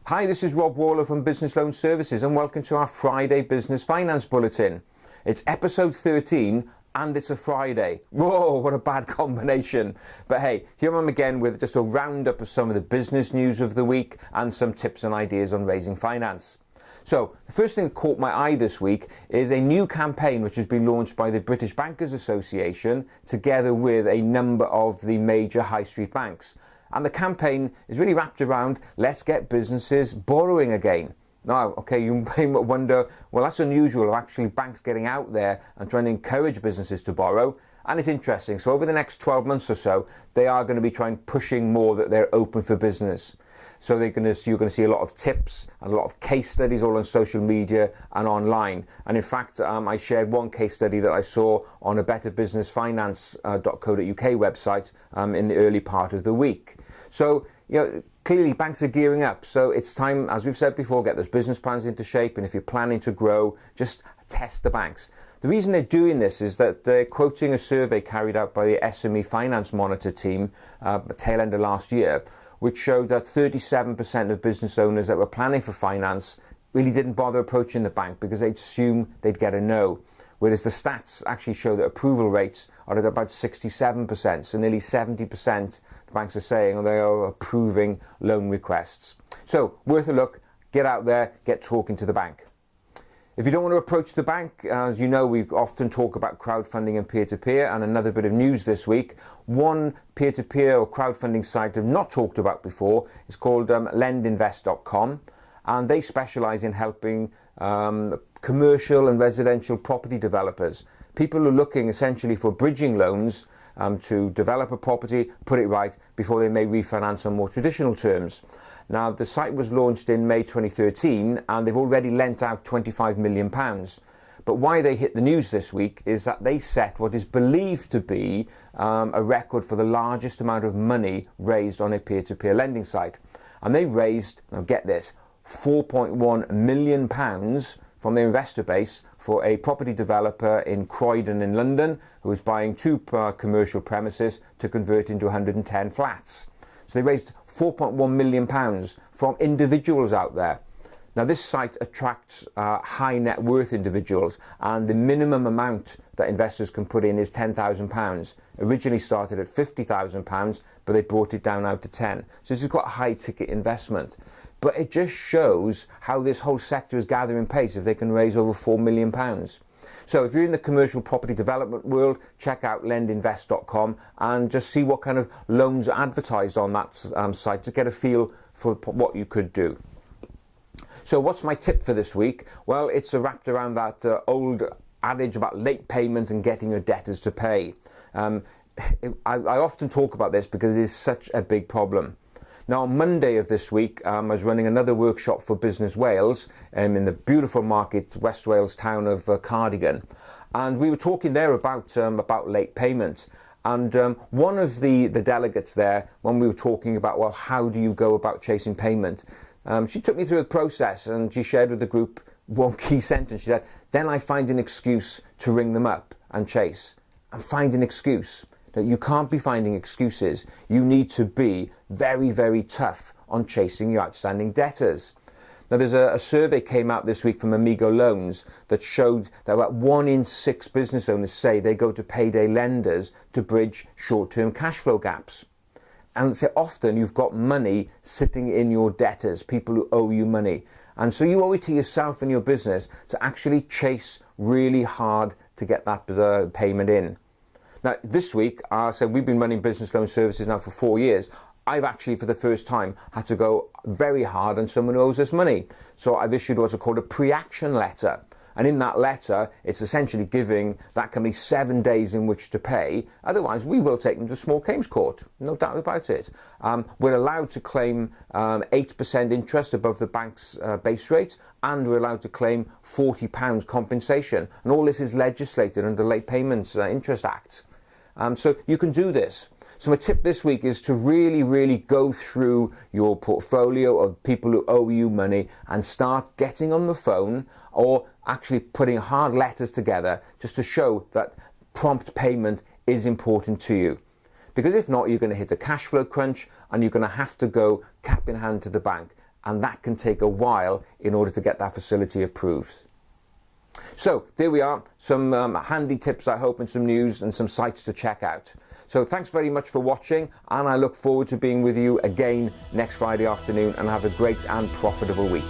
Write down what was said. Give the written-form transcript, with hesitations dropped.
Hi, this is Rob Warlow from Business Loan Services and welcome to our Friday Business Finance Bulletin. It's episode 13 and it's a Friday. Whoa, what a bad combination. But hey, here I am again with just a roundup of some of the business news of the week and some tips and ideas on raising finance. So, the first thing that caught my eye this week is a new campaign which has been launched by the British Bankers Association together with a number of the major high street banks. And the campaign is really wrapped around, let's get businesses borrowing again. Now, okay, you may wonder, well, that's unusual, actually banks getting out there and trying to encourage businesses to borrow. And it's interesting. So over the next 12 months or so, they are going to be pushing more that they're open for business. So you're going to see a lot of tips and a lot of case studies all on social media and online. And in fact, I shared one case study that I saw on a betterbusinessfinance.co.uk website in the early part of the week. So, clearly banks are gearing up. So it's time, as we've said before, get those business plans into shape. And if you're planning to grow, just test the banks. The reason they're doing this is that they're quoting a survey carried out by the SME Finance Monitor team tail end of last year, which showed that 37% of business owners that were planning for finance really didn't bother approaching the bank because they'd assume they'd get a no. Whereas the stats actually show that approval rates are at about 67%, so nearly 70% the banks are saying they are approving loan requests. So, worth a look, get out there, get talking to the bank. If you don't want to approach the bank, as you know, we often talk about crowdfunding and peer-to-peer, and another bit of news this week. One peer-to-peer or crowdfunding site I've not talked about before is called LendInvest.com, and they specialise in helping commercial and residential property developers. People who are looking essentially for bridging loans to develop a property, put it right, before they may refinance on more traditional terms. Now, the site was launched in May 2013 and they've already lent out £25 million. But why they hit the news this week is that they set what is believed to be a record for the largest amount of money raised on a peer-to-peer lending site. And they raised, now get this, £4.1 million from their investor base for a property developer in Croydon in London who was buying two commercial premises to convert into 110 flats. So they raised £4.1 million from individuals out there. Now this site attracts high net worth individuals and the minimum amount that investors can put in is £10,000. Originally started at £50,000 but they brought it down now to 10. So this is quite a high ticket investment. But it just shows how this whole sector is gathering pace if they can raise over £4 million. So if you're in the commercial property development world, check out lendinvest.com and just see what kind of loans are advertised on that site to get a feel for what you could do. So what's my tip for this week? Well, it's wrapped around that old adage about late payments and getting your debtors to pay. I often talk about this because it is such a big problem. Now, on Monday of this week, I was running another workshop for Business Wales in the beautiful market, West Wales town of Cardigan. And we were talking there about late payment. And one of the delegates there, when we were talking about, well, how do you go about chasing payment? She took me through the process and she shared with the group one key sentence. She said, then I find an excuse to ring them up and chase. And find an excuse. You can't be finding excuses. You need to be very, very tough on chasing your outstanding debtors. Now, there's a survey came out this week from Amigo Loans that showed that about 1 in 6 business owners say they go to payday lenders to bridge short-term cash flow gaps. And so often you've got money sitting in your debtors, people who owe you money. And so you owe it to yourself and your business to actually chase really hard to get that payment in. Now, this week, so we've been running business loan services now for 4 years. I've actually, for the first time, had to go very hard on someone who owes us money. So I've issued what's called a pre-action letter. And in that letter, it's essentially giving that company 7 days in which to pay. Otherwise, we will take them to small claims court. No doubt about it. We're allowed to claim 8% interest above the bank's base rate, and we're allowed to claim £40 compensation. And all this is legislated under the Late Payments Interest Act. So you can do this. So my tip this week is to really, really go through your portfolio of people who owe you money and start getting on the phone or actually putting hard letters together just to show that prompt payment is important to you. Because if not, you're going to hit a cash flow crunch and you're going to have to go cap in hand to the bank. and that can take a while in order to get that facility approved. So there we are, some handy tips I hope, and some news and some sites to check out. So thanks very much for watching, and I look forward to being with you again next Friday afternoon, and have a great and profitable week.